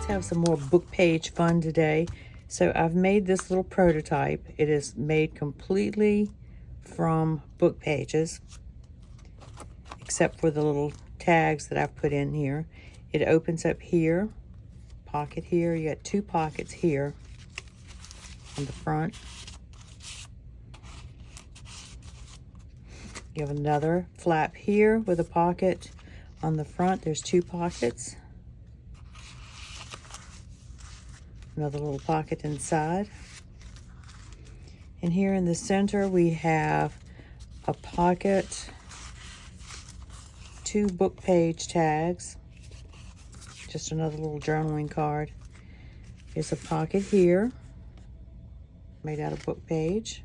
have some more book page fun today. So I've made this little prototype. It is made completely from book pages, except for the little tags that I've put in here. It opens up here, pocket here. You got two pockets here on the front. You have another flap here with a pocket on the front. There's two pockets. Another little pocket inside. And here in the center we have a pocket, two book page tags, just another little journaling card. There's a pocket here made out of book page.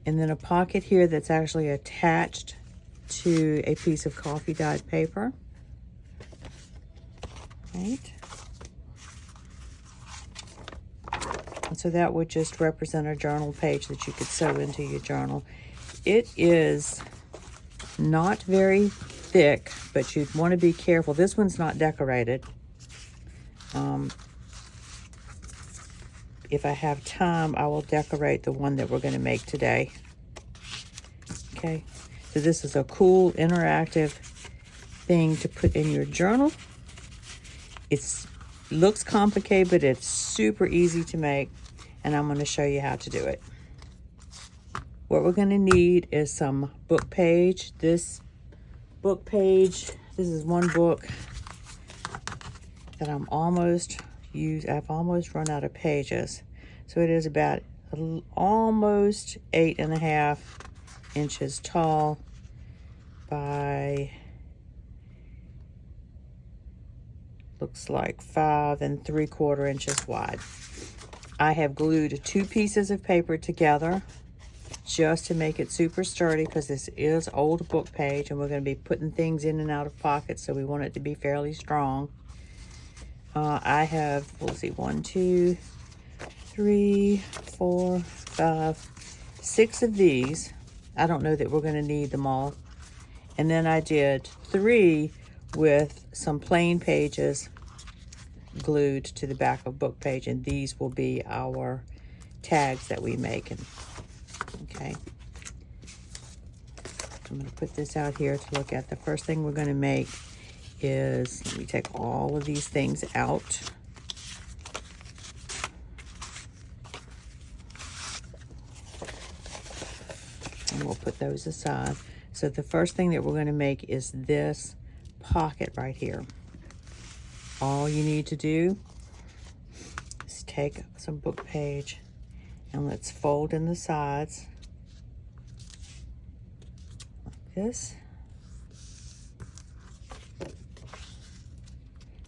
And then a pocket here that's actually attached to a piece of coffee dyed paper. Right. And so that would just represent a journal page that you could sew into your journal. It is not very thick, but you'd want to be careful. This one's not decorated. If I have time, I will decorate the one that we're going to make today. Okay, so this is a cool interactive thing to put in your journal. It looks complicated, but it's super easy to make, and I'm going to show you how to do it. What we're going to need is some book page. This book page, this is one book that I've almost run out of pages. So it is about almost 8.5 inches tall by, looks like 5 3/4 inches wide. I have glued two pieces of paper together just to make it super sturdy, because this is old book page and we're going to be putting things in and out of pockets, so we want it to be fairly strong. I have, let's see, 1, 2, 3, 4, 5, 6 of these. I don't know that we're going to need them all. And then I did 3 with some plain pages glued to the back of book page, and these will be our tags that we make. Okay, I'm going to put this out here to look at. The first thing we're going to make is, let me take all of these things out. And we'll put those aside. So the first thing that we're going to make is this pocket right here. All you need to do is take some book page and let's fold in the sides like this.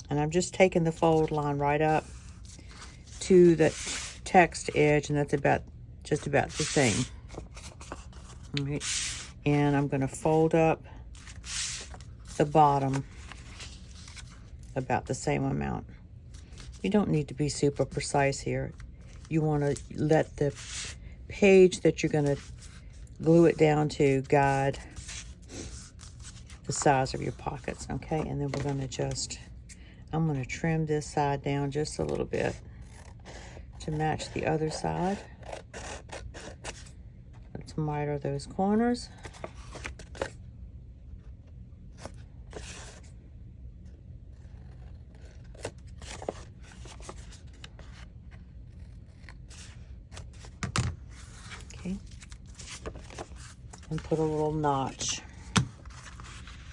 And I'm just taking the fold line right up to the text edge, and that's just about the same. All right. And I'm going to fold up the bottom about the same amount. You don't need to be super precise here. You want to let the page that you're going to glue it down to guide the size of your pockets, okay? And then we're going to just, I'm going to trim this side down just a little bit to match the other side. Let's miter those corners. Okay. And put a little notch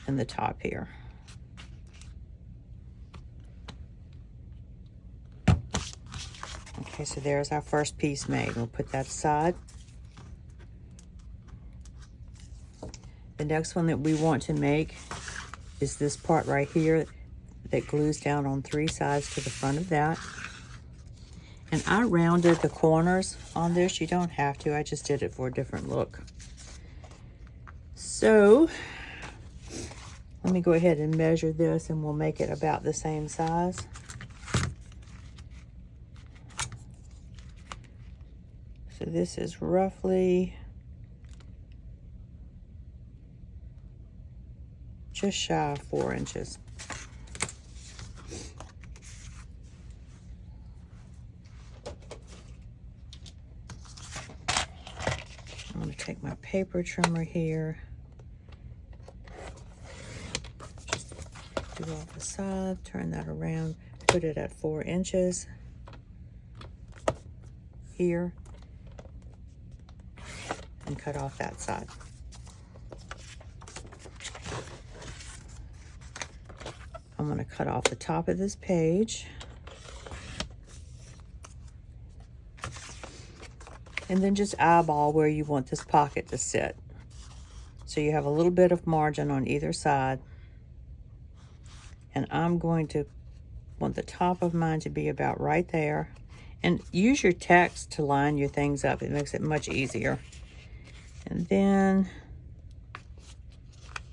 in the top here. Okay, so there's our first piece made. We'll put that aside. The next one that we want to make is this part right here that glues down on 3 sides to the front of that. And I rounded the corners on this. You don't have to. I just did it for a different look. So let me go ahead and measure this, and we'll make it about the same size. So this is roughly just shy of 4 inches. take my paper trimmer here. Do off the side, turn that around, put it at 4 inches here, and cut off that side. I'm going to cut off the top of this page. And then just eyeball where you want this pocket to sit. So you have a little bit of margin on either side. And I'm going to want the top of mine to be about right there. And use your text to line your things up. It makes it much easier. And then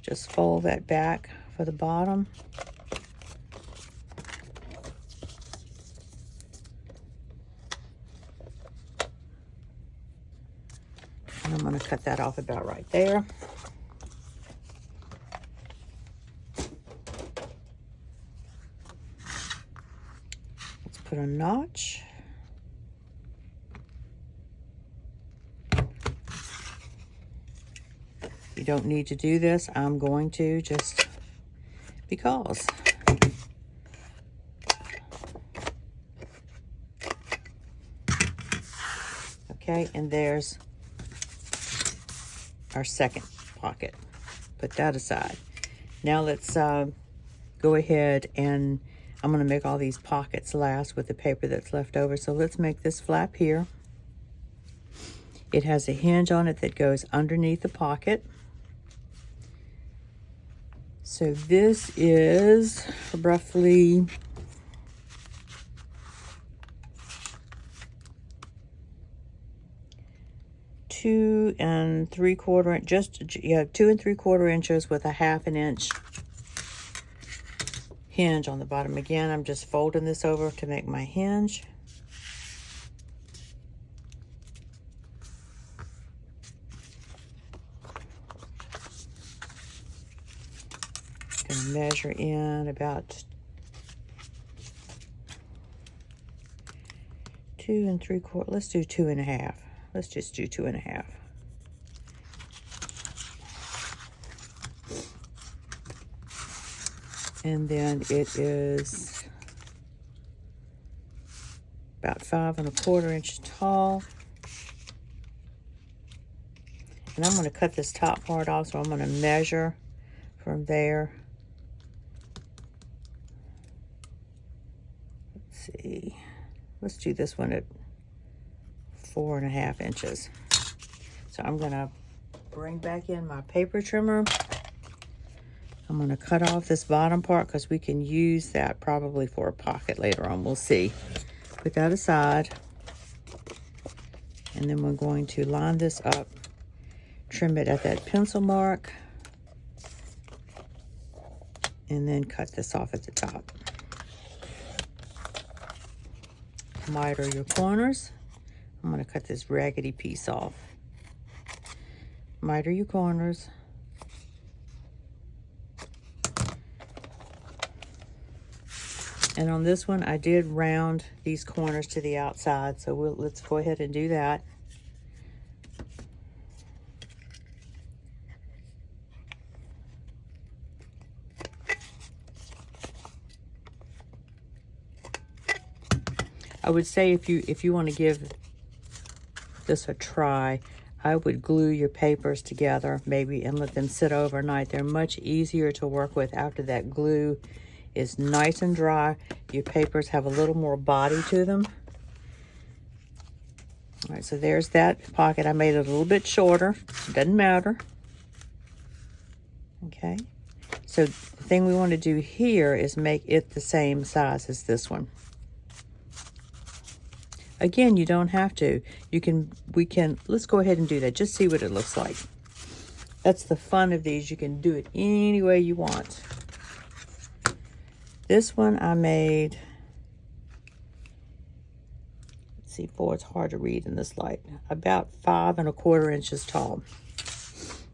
just fold that back for the bottom. And I'm going to cut that off about right there. Let's put a notch. You don't need to do this. I'm going to just because. Okay, and there's our second pocket. Put that aside. Now let's go ahead and I'm going to make all these pockets last with the paper that's left over. So let's make this flap here. It has a hinge on it that goes underneath the pocket. So this is roughly two and 3/4 inches with a 1/2 inch hinge on the bottom. Again, I'm just folding this over to make my hinge. Gonna measure in about 2 3/4. Let's do 2 1/2. Let's just do 2 1/2. And then it is about 5 1/4 inches tall. And I'm going to cut this top part off, so I'm going to measure from there. Let's see. Let's do this one at 4 1/2 inches. So I'm going to bring back in my paper trimmer. I'm going to cut off this bottom part because we can use that probably for a pocket later on. We'll see. Put that aside. And then we're going to line this up, trim it at that pencil mark, and then cut this off at the top. Miter your corners. I'm going to cut this raggedy piece off. Miter your corners. And on this one, I did round these corners to the outside, so let's go ahead and do that. I would say if you want to give this a try, I would glue your papers together maybe and let them sit overnight. They're much easier to work with after that glue is nice and dry. Your papers have a little more body to them. All right, so there's that pocket. I made it a little bit shorter. Doesn't matter. Okay. So the thing we want to do here is make it the same size as this one. Again, you don't have to. Let's go ahead and do that. Just see what it looks like. That's the fun of these. You can do it any way you want. This one I made, let's see, it's hard to read in this light, about 5 1/4 inches tall.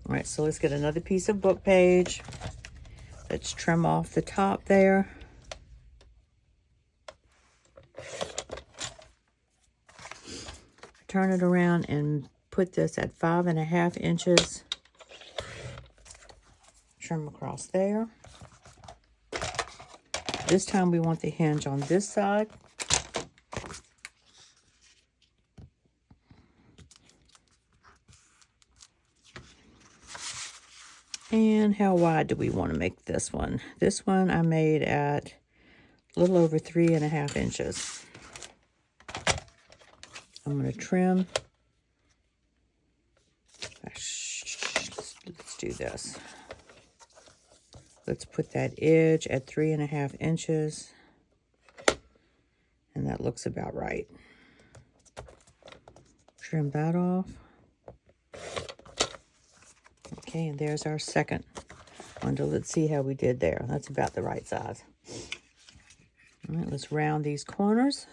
All right, so let's get another piece of book page. Let's trim off the top there. Turn it around and put this at 5.5 inches. Trim across there. This time we want the hinge on this side. And how wide do we want to make this one? This one I made at a little over 3.5 inches. I'm going to trim. Let's do this. Let's put that edge at 3.5 inches. And that looks about right. Trim that off. Okay, and there's our second one. Let's see how we did there. That's about the right size. All right, let's round these corners.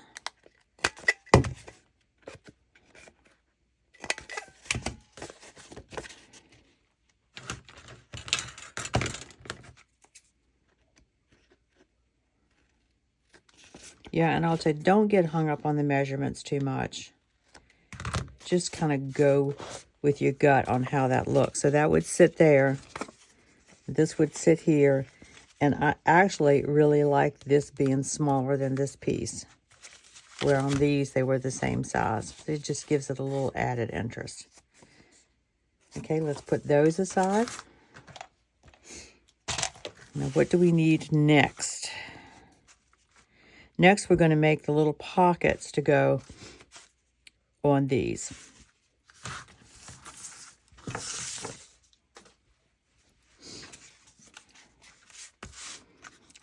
Yeah, and I'll say don't get hung up on the measurements too much. Just kind of go with your gut on how that looks. So that would sit there. This would sit here. And I actually really like this being smaller than this piece. Where on these, they were the same size. It just gives it a little added interest. Okay, let's put those aside. Now, what do we need next? Next, we're going to make the little pockets to go on these.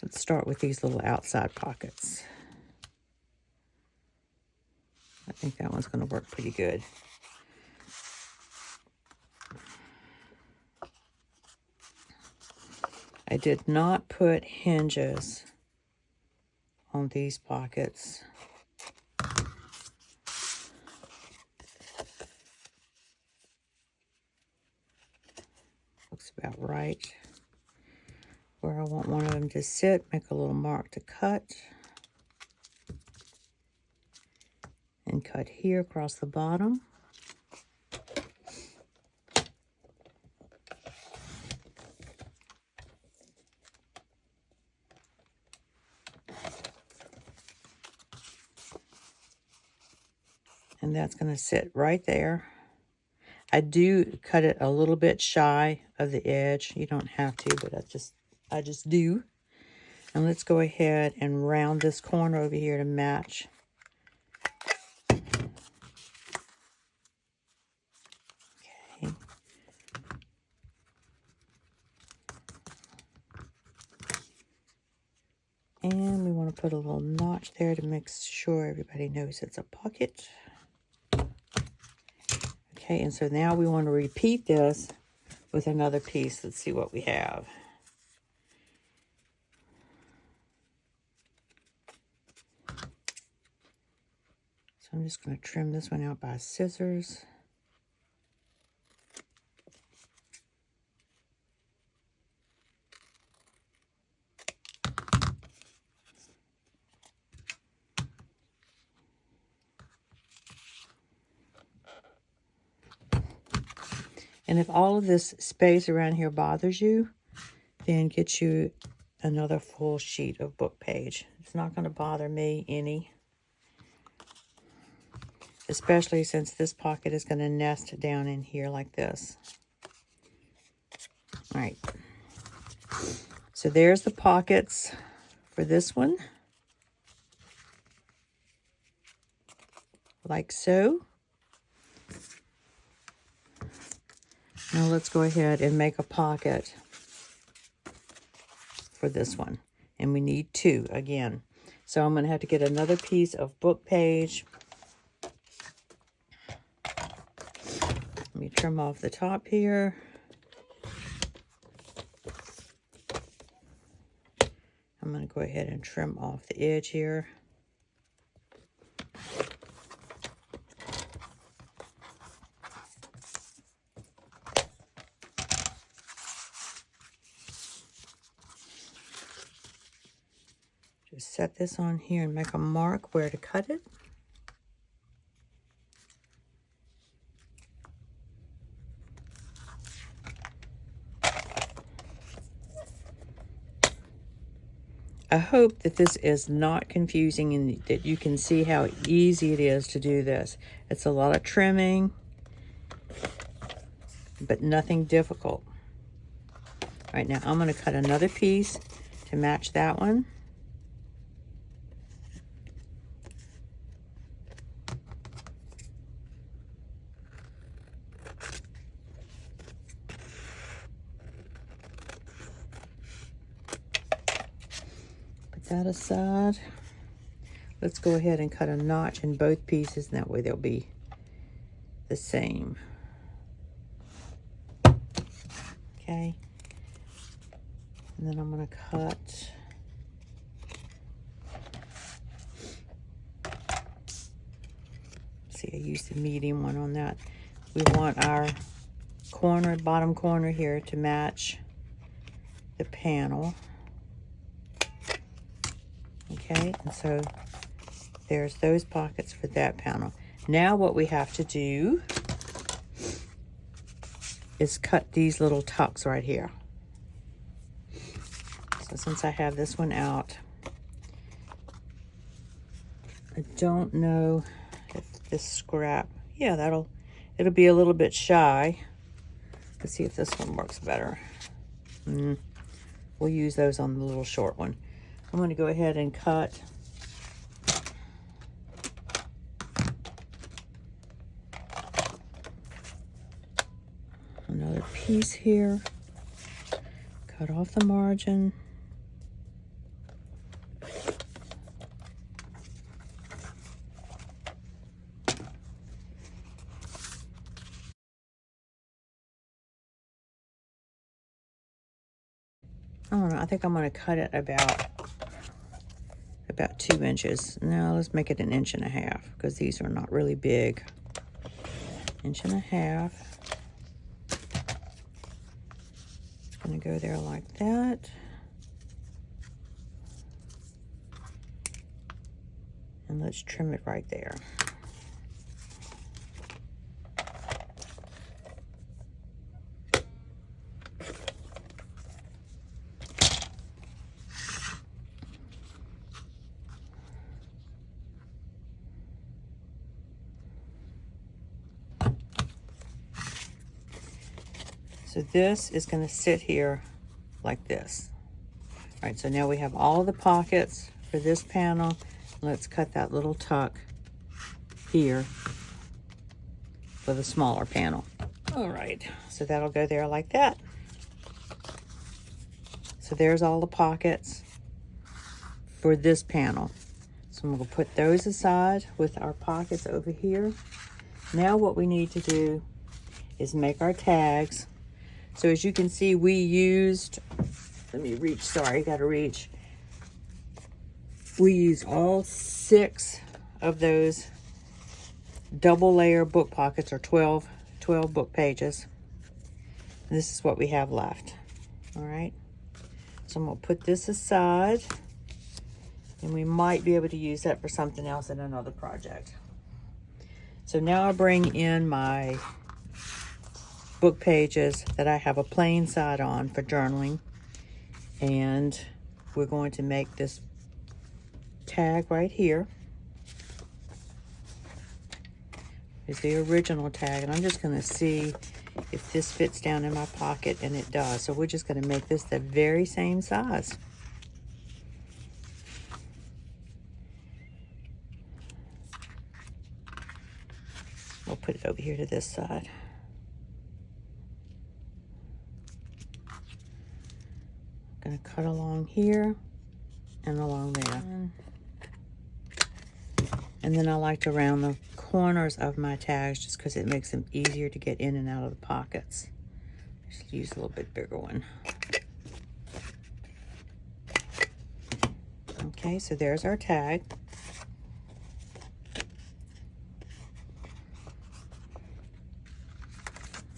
Let's start with these little outside pockets. I think that one's going to work pretty good. I did not put hinges on these pockets. Looks about right. Where I want one of them to sit, make a little mark to cut. And cut here across the bottom. And that's going to sit right there. I do cut it a little bit shy of the edge. You don't have to, but I just do. And let's go ahead and round this corner over here to match. Okay. And we want to put a little notch there to make sure everybody knows it's a pocket. Okay, and so now we want to repeat this with another piece. Let's see what we have. So I'm just going to trim this one out by scissors. And if all of this space around here bothers you, then get you another full sheet of book page. It's not going to bother me any. Especially since this pocket is going to nest down in here like this. All right. So there's the pockets for this one. Like so. Now let's go ahead and make a pocket for this one. And we need 2 again. So I'm going to have to get another piece of book page. Let me trim off the top here. I'm going to go ahead and trim off the edge here. Just set this on here and make a mark where to cut it. I hope that this is not confusing and that you can see how easy it is to do this. It's a lot of trimming, but nothing difficult. All right, now I'm going to cut another piece to match that one. Put that aside. Let's go ahead and cut a notch in both pieces, and that way they'll be the same. Okay. And then I'm going to cut see, I used the medium one on that. We want our corner, bottom corner here to match the panel. Okay, and so there's those pockets for that panel. Now what we have to do is cut these little tucks right here. So since I have this one out, I don't know if this scrap, yeah, it'll be a little bit shy. Let's see if this one works better. We'll use those on the little short one. I'm going to go ahead and cut another piece here. Cut off the margin. I don't know, I think I'm going to cut it about 2 inches. Now let's make it 1.5 inches because these are not really big. 1.5 inches. It's going to go there like that. And let's trim it right there. So this is going to sit here like this. All right, so now we have all the pockets for this panel. Let's cut that little tuck here for the smaller panel. All right, so that'll go there like that. So there's all the pockets for this panel. So I'm going to put those aside with our pockets over here. Now what we need to do is make our tags. So as you can see, we used, let me reach, sorry, gotta reach. We used all 6 of those double layer book pockets, or 12 book pages. And this is what we have left. All right. So I'm gonna put this aside, and we might be able to use that for something else in another project. So now I bring in my book pages that I have a plain side on for journaling, and we're going to make this tag right here. Is the original tag, and I'm just going to see if this fits down in my pocket, and it does. So we're just going to make this the very same size. We'll put it over here to this side. Going to cut along here and along there. And then I like to round the corners of my tags just because it makes them easier to get in and out of the pockets. Just use a little bit bigger one. Okay, so there's our tag.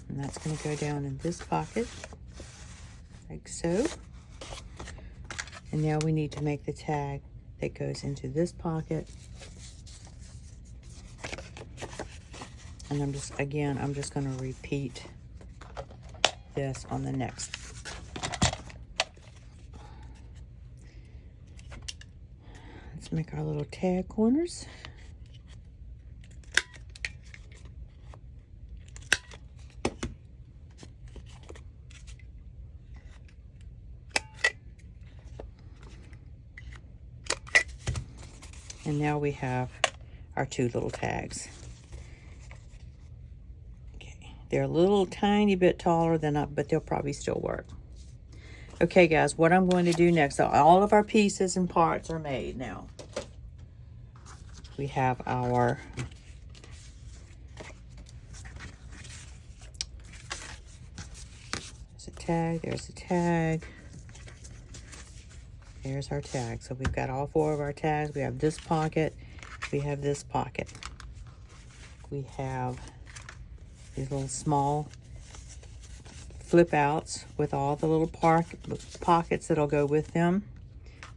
And that's going to go down in this pocket, like so. And now we need to make the tag that goes into this pocket. And I'm just going to repeat this on the next. Let's make our little tag corners. And now we have our two little tags. Okay, they're a little tiny bit taller than I, but they'll probably still work. Okay, guys, what I'm going to do next, so all of our pieces and parts are made now. We have our there's a tag, there's a tag. There's our tag. So we've got all four of our tags. We have this pocket. We have this pocket. We have these little small flip outs with all the little pockets that'll go with them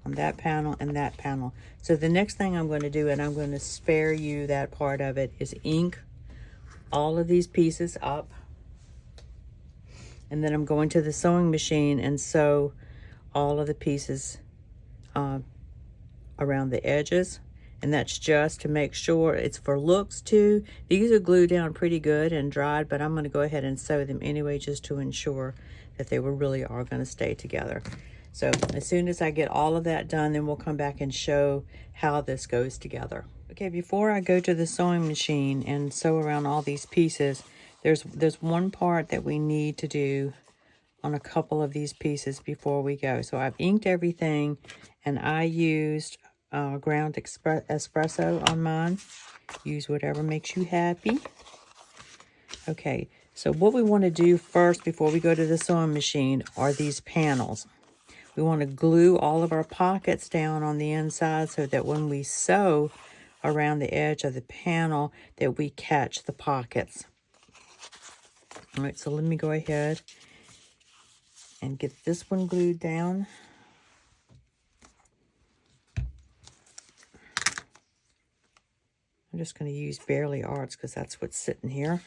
on that panel and that panel. So the next thing I'm going to do, and I'm going to spare you that part of it, is ink all of these pieces up. And then I'm going to the sewing machine and sew all of the pieces around the edges, and that's just to make sure. It's for looks too. These are glued down pretty good and dried, but I'm going to go ahead and sew them anyway just to ensure that they really are going to stay together. So as soon as I get all of that done, then we'll come back and show how this goes together. Okay, before I go to the sewing machine and sew around all these pieces, there's one part that we need to do on a couple of these pieces before we go. So I've inked everything, and I used ground espresso on mine. Use whatever makes you happy. Okay, so what we want to do first before we go to the sewing machine are these panels. We want to glue all of our pockets down on the inside so that when we sew around the edge of the panel that we catch the pockets. All right, so let me go ahead and get this one glued down. I'm just going to use Barely Arts because that's what's sitting here.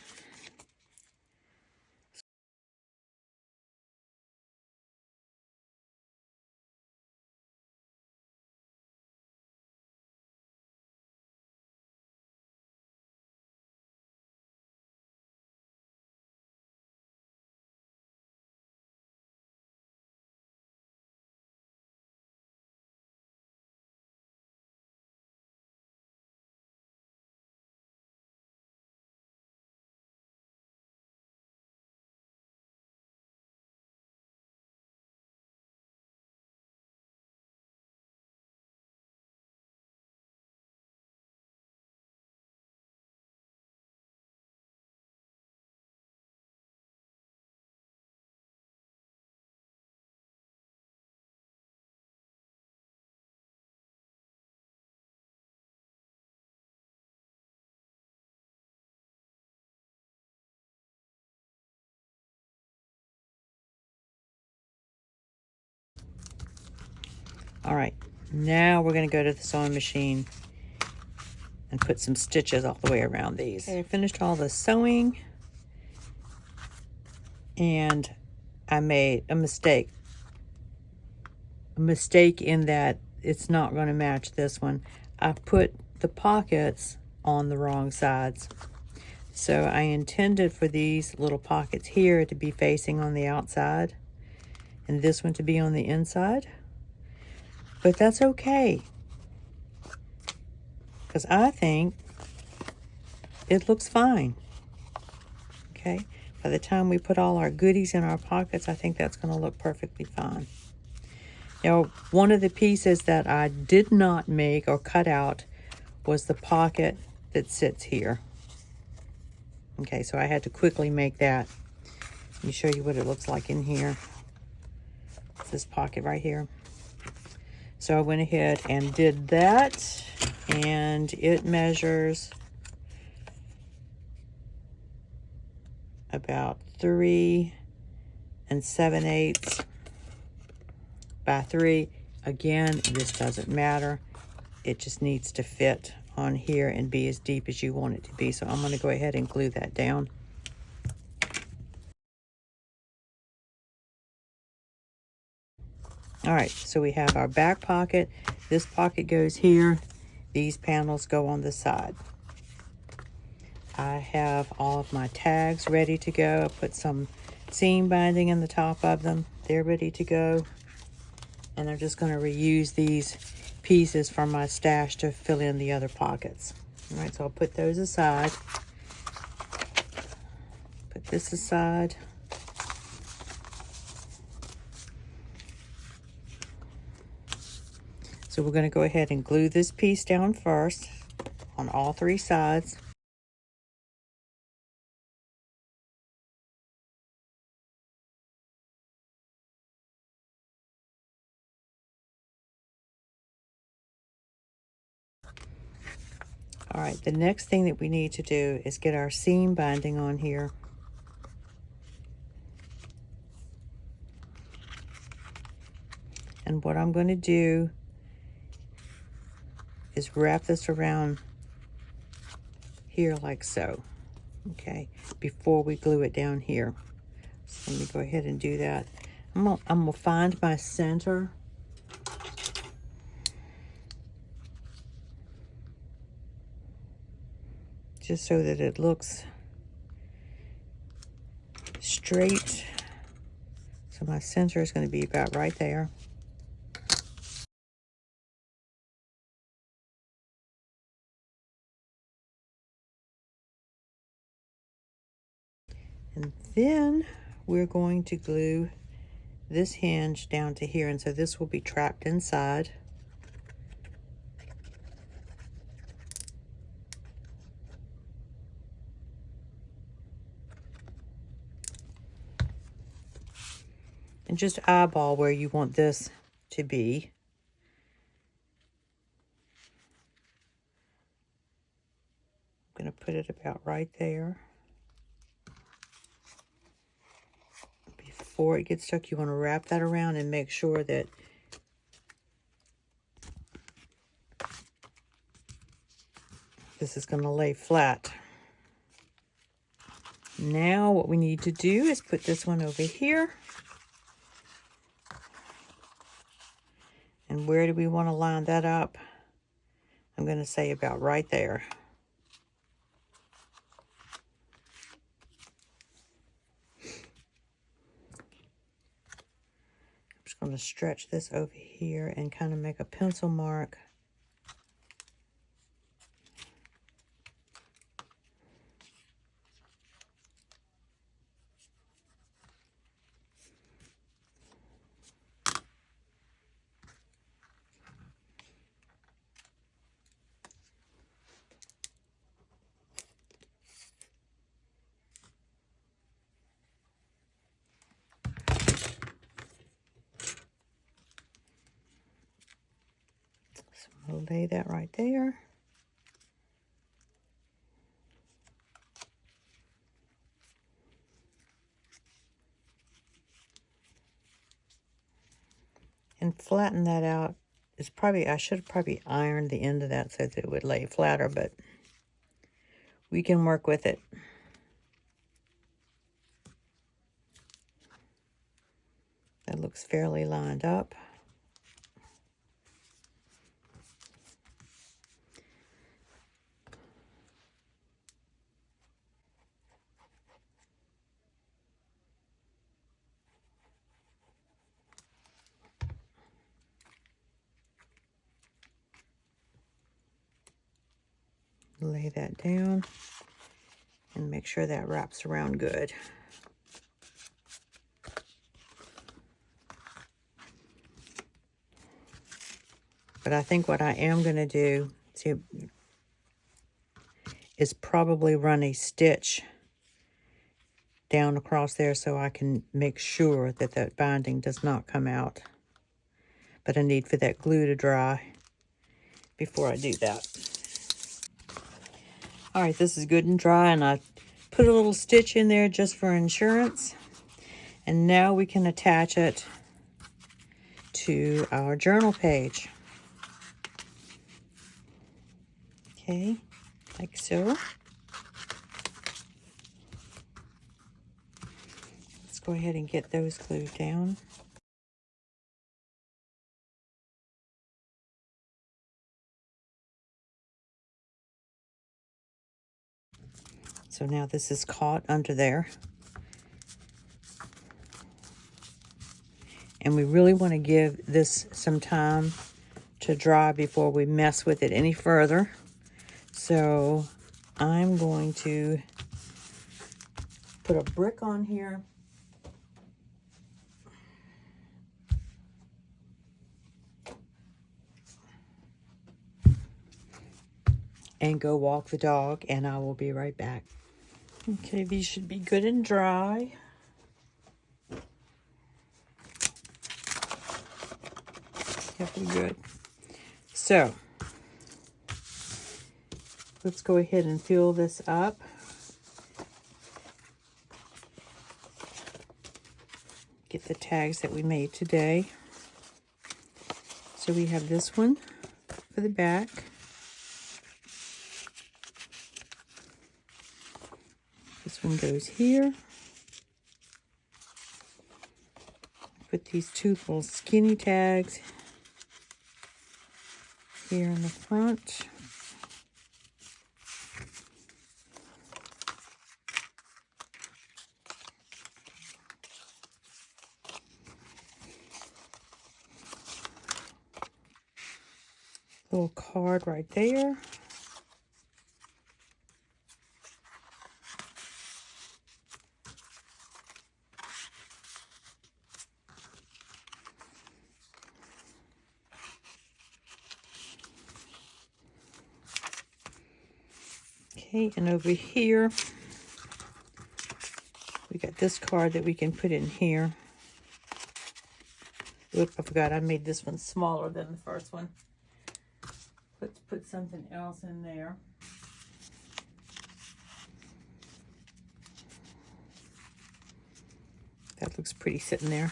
All right, now we're going to go to the sewing machine and put some stitches all the way around these. Okay, I finished all the sewing, and I made a mistake. A mistake in that it's not going to match this one. I put the pockets on the wrong sides. So I intended for these little pockets here to be facing on the outside and this one to be on the inside. But that's okay, because I think it looks fine. Okay, by the time we put all our goodies in our pockets, I think that's going to look perfectly fine. Now, one of the pieces that I did not make or cut out was the pocket that sits here. Okay, so I had to quickly make that. Let me show you what it looks like in here. It's this pocket right here. So I went ahead and did that, and it measures about 3 7/8 by 3. Again, this doesn't matter. It just needs to fit on here and be as deep as you want it to be. So I'm going to go ahead and glue that down. All right, so we have our back pocket. This pocket goes here. These panels go on the side. I have all of my tags ready to go. I put some seam binding in the top of them. They're ready to go. And I'm just going to reuse these pieces from my stash to fill in the other pockets. All right, so I'll put those aside. Put this aside. So we're going to go ahead and glue this piece down first on all three sides. All right, the next thing that we need to do is get our seam binding on here. And what I'm going to do is wrap this around here like so, okay, before we glue it down here. So let me go ahead and do that. I'm gonna find my center. Just so that it looks straight. So my center is going to be about right there. And then we're going to glue this hinge down to here, and so this will be trapped inside. And just eyeball where you want this to be. I'm going to put it about right there. Before it gets stuck, you want to wrap that around and make sure that this is going to lay flat. Now what we need to do is put this one over here. And where do we want to line that up? I'm going to say about right there. I'm just going to stretch this over here and kind of make a pencil mark. So I'll lay that right there. And flatten that out. It's probably, I should have probably ironed the end of that so that it would lay flatter, but we can work with it. That looks fairly lined up. Lay that down and make sure that wraps around good. But I think what I am going to do is probably run a stitch down across there so I can make sure that that binding does not come out. But I need for that glue to dry before I do that. All right, this is good and dry, and I put a little stitch in there just for insurance. And now we can attach it to our journal page. Okay, like so. Let's go ahead and get those glued down. So now this is caught under there. And we really want to give this some time to dry before we mess with it any further. So I'm going to put a brick on here. And go walk the dog, and I will be right back. Okay, these should be good and dry. Yep, we're good. So, let's go ahead and fill this up. Get the tags that we made today. So we have this one for the back. This one goes here. Put these two little skinny tags here in the front. Little card right there. Okay, and over here, we got this card that we can put in here. Oop, I forgot I made this one smaller than the first one. Let's put something else in there. That looks pretty sitting there.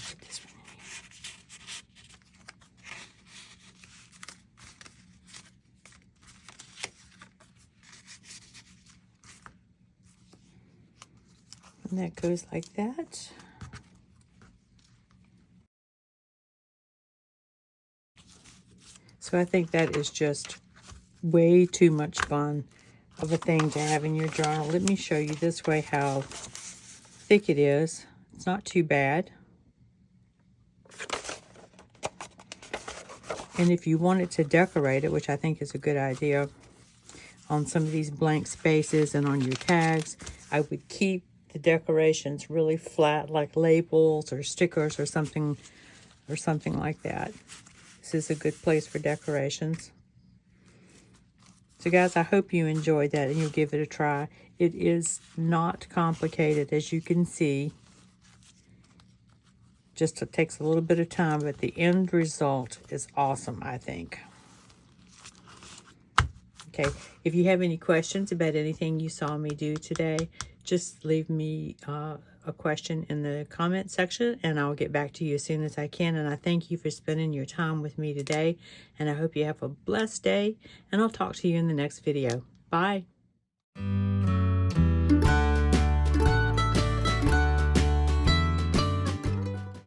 Put this one in here. And that goes like that. So I think that is just way too much fun of a thing to have in your journal. Let me show you this way how thick it is. It's not too bad. And if you wanted to decorate it, which I think is a good idea, on some of these blank spaces and on your tags, I would keep the decorations really flat, like labels or stickers or something like that. This is a good place for decorations. So guys, I hope you enjoyed that and you'll give it a try. It is not complicated, as you can see. Just it takes a little bit of time, but the end result is awesome, I think. Okay, if you have any questions about anything you saw me do today, just leave me a question in the comment section, and I'll get back to you as soon as I can. And I thank you for spending your time with me today, and I hope you have a blessed day, and I'll talk to you in the next video. Bye.